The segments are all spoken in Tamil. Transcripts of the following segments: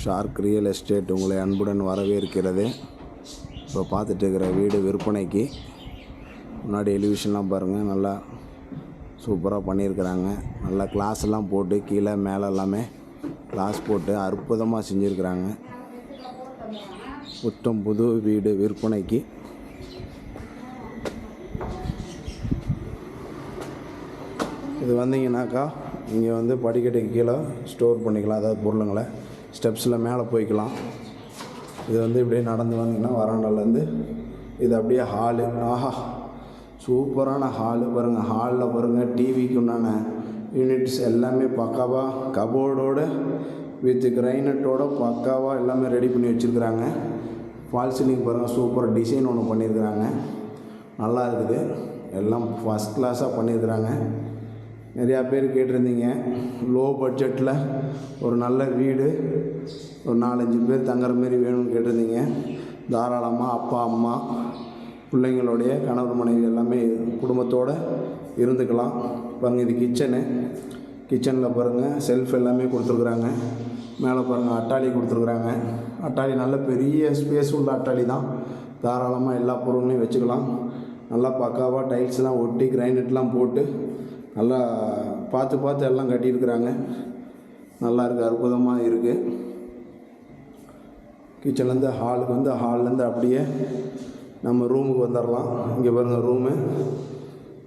ஷார்க் ரியல் எஸ்டேட் உங்களை அன்புடன் வரவேற்கிறது. இப்போ பார்த்துட்டு இருக்கிற வீடு விற்பனைக்கு. முன்னாடி எலிவேஷன்லாம் பாருங்கள், நல்லா சூப்பராக பண்ணியிருக்கிறாங்க. நல்லா கிளாஸ்லாம் போட்டு கீழே மேலே எல்லாமே கிளாஸ் போட்டு அற்புதமாக செஞ்சுருக்கிறாங்க. புத்தம் புது வீடு விற்பனைக்கு. இது வந்தீங்கன்னாக்கா இங்கே வந்து படிக்கட்டுக்கு கீழே ஸ்டோர் பண்ணிக்கலாம், அதாவது பொருளுங்களை ஸ்டெப்ஸில் மேலே போய்க்கலாம். இது வந்து இப்படியே நடந்து வந்தீங்கன்னா வராண்டாலேருந்து இது அப்படியே ஹாலு. ஆஹா, சூப்பரான ஹாலு பாருங்கள். ஹாலில் பாருங்கள், டிவிக்கு உண்டான யூனிட்ஸ் எல்லாமே பக்காவாக கபோர்டோடு வித் கிரைனட்டோட பக்காவாக எல்லாமே ரெடி பண்ணி வச்சுருக்குறாங்க. ஃபால் சீலிங் பாருங்கள், சூப்பர் டிசைன் ஒன்று பண்ணியிருக்கிறாங்க, நல்லா இருக்குது. எல்லாம் ஃபஸ்ட் கிளாஸாக பண்ணியிருக்கிறாங்க. நிறையா பேர் கேட்டிருந்தீங்க, லோ பட்ஜெட்டில் ஒரு நல்ல வீடு, ஒரு 4-5 பேர் தங்குற மாரி வேணும்னு கேட்டிருந்தீங்க. தாராளமாக அப்பா அம்மா பிள்ளைங்களுடைய கணவர் மனைவி எல்லாமே குடும்பத்தோடு இருந்துக்கலாம். பாருங்கள், இது கிச்சனில் பாருங்கள் செல்ஃப் எல்லாமே கொடுத்துருக்குறாங்க. மேலே பாருங்கள் அட்டாளி கொடுத்துருக்குறாங்க. அட்டாளி நல்ல பெரிய ஸ்பேஸ் உள்ள அட்டாளி தான். தாராளமாக எல்லா பொருளையும் வச்சுக்கலாம். நல்லா பக்காவாக டைல்ஸ்லாம் ஒட்டி கிரைனட்லாம் போட்டு நல்லா பார்த்து எல்லாம் கட்டியிருக்கிறாங்க. நல்லா இருக்குது, அற்புதமாக இருக்குது. கிச்சன்லேருந்து ஹாலுக்கு வந்து ஹால்லேருந்து அப்படியே நம்ம ரூமுக்கு வந்துடலாம். இங்கே பாருங்கள் ரூமு.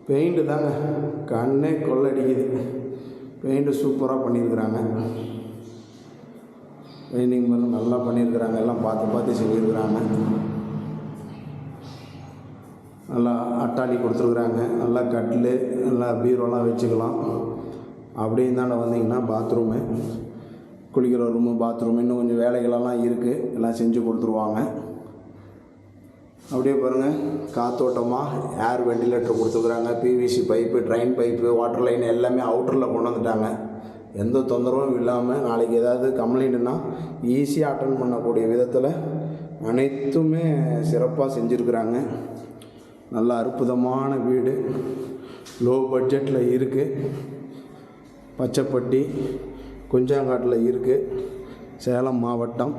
பெயிண்ட்டு தாங்க கண்ணே கொள்ளடிக்குது. பெயிண்ட்டு சூப்பராக பண்ணியிருக்கிறாங்க. பெயிண்டிங் பாருங்கள் நல்லா பண்ணியிருக்கிறாங்க. எல்லாம் பார்த்து செஞ்சுருக்கிறாங்க. நல்லா அட்டாளி கொடுத்துருக்குறாங்க. நல்லா கட்டில், நல்லா பீரோலாம் வச்சுக்கலாம். அப்படியே தானே வந்தீங்கன்னா பாத்ரூமு, குளிக்கிற ரூமு, பாத்ரூமு, இன்னும் கொஞ்சம் வேலைகளெல்லாம் இருக்குது, எல்லாம் செஞ்சு கொடுத்துருவாங்க. அப்படியே பாருங்கள், காத்தோட்டமாக ஏர் வெண்டிலேட்டர் கொடுத்துருக்குறாங்க. PVC pipe, drain pipe, water line எல்லாமே அவுட்டரில் கொண்டு வந்துட்டாங்க. எந்த தொந்தரவும் இல்லாமல் நாளைக்கு ஏதாவது கம்ப்ளைண்ட்டுன்னா ஈஸியாக அட்டன் பண்ணக்கூடிய விதத்தில் அனைத்துமே சிறப்பாக செஞ்சுருக்குறாங்க. நல்ல அற்புதமான வீடு, லோ பட்ஜெட்டில் இருக்குது. பச்சைப்பட்டி குஞ்சாங்காட்டில் இருக்குது, சேலம் மாவட்டம்.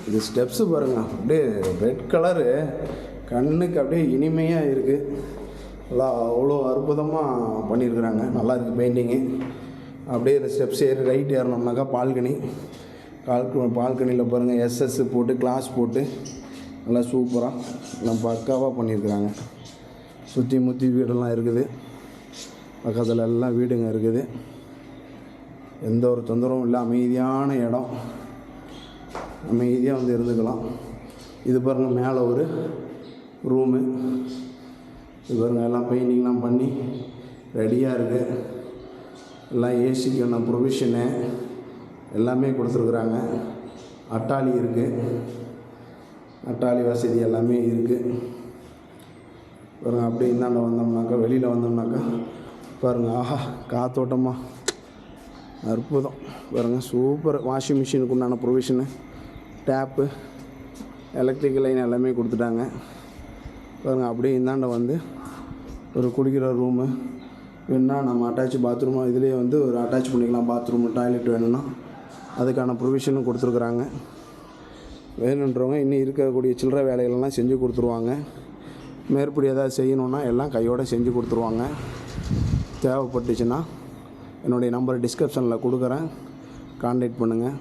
இது ஸ்டெப்ஸு பாருங்கள், அப்படியே ரெட் கலரு, கண்ணுக்கு அப்படியே இனிமையாக இருக்குது. எல்லாம் அவ்வளோ அற்புதமாக பண்ணியிருக்கிறாங்க. நல்லா இருக்குது பெயிண்டிங்கு. அப்படியே இந்த ஸ்டெப்ஸ் ஏறி ரைட் ஏறினோம்னாக்கா பால்கனியில் பாருங்கள் எஸ்எஸ் போட்டு கிளாஸ் போட்டு நல்லா சூப்பராக எல்லாம் பக்காவாக பண்ணியிருக்கிறாங்க. சுற்றி வீடெல்லாம் இருக்குது. பக்கத்தில் எல்லாம் வீடுங்க இருக்குது. எந்த ஒரு தொந்தரவும் இல்லை. அமைதியான இடம், அமைதியாக வந்து இருந்துக்கலாம். இது பாருங்கள் மேலே ஒரு ரூமு. இது பாருங்கள் எல்லாம் பெயிண்டிங்லாம் பண்ணி ரெடியாக இருக்குது. எல்லாம் ஏசிக்கான ப்ரொவிஷனு எல்லாமே கொடுத்துருக்குறாங்க. அட்டாளி இருக்குது, அட்டாளி வசதி எல்லாமே இருக்குது. பாருங்கள் அப்படியே இந்தாண்ட வந்தோம்னாக்கா, வெளியில் வந்தோம்னாக்கா பாருங்கள், ஆஹா காத்தோட்டமாக அற்புதம். பாருங்கள் சூப்பர். வாஷிங் மிஷினுக்கு உண்டான ப்ரொவிஷனு, டேப்பு, எலக்ட்ரிக்கல் லைன் எல்லாமே கொடுத்துட்டாங்க. பாருங்கள் அப்படியே இந்தாண்ட வந்து ஒரு குடிக்கிற ரூமு வேணுன்னா நம்ம அட்டாச் பாத்ரூமாக இதிலே வந்து ஒரு அட்டாச் பண்ணிக்கலாம். பாத்ரூமு, டாய்லெட் வேணும்னா அதுக்கான ப்ரொவிஷனும் கொடுத்துருக்குறாங்க. வேணுன்றவங்க இன்னும் இருக்கக்கூடிய சில்லறை வேலைகளெல்லாம் செஞ்சு கொடுத்துருவாங்க. மேற்படி ஏதாவது செய்யணுன்னா எல்லாம் கையோடு செஞ்சு கொடுத்துருவாங்க. தேவைப்பட்டுச்சுன்னா என்னுடைய நம்பர் டிஸ்கிரிப்ஷனில் கொடுக்குறேன், கான்டாக்ட் பண்ணுங்கள்.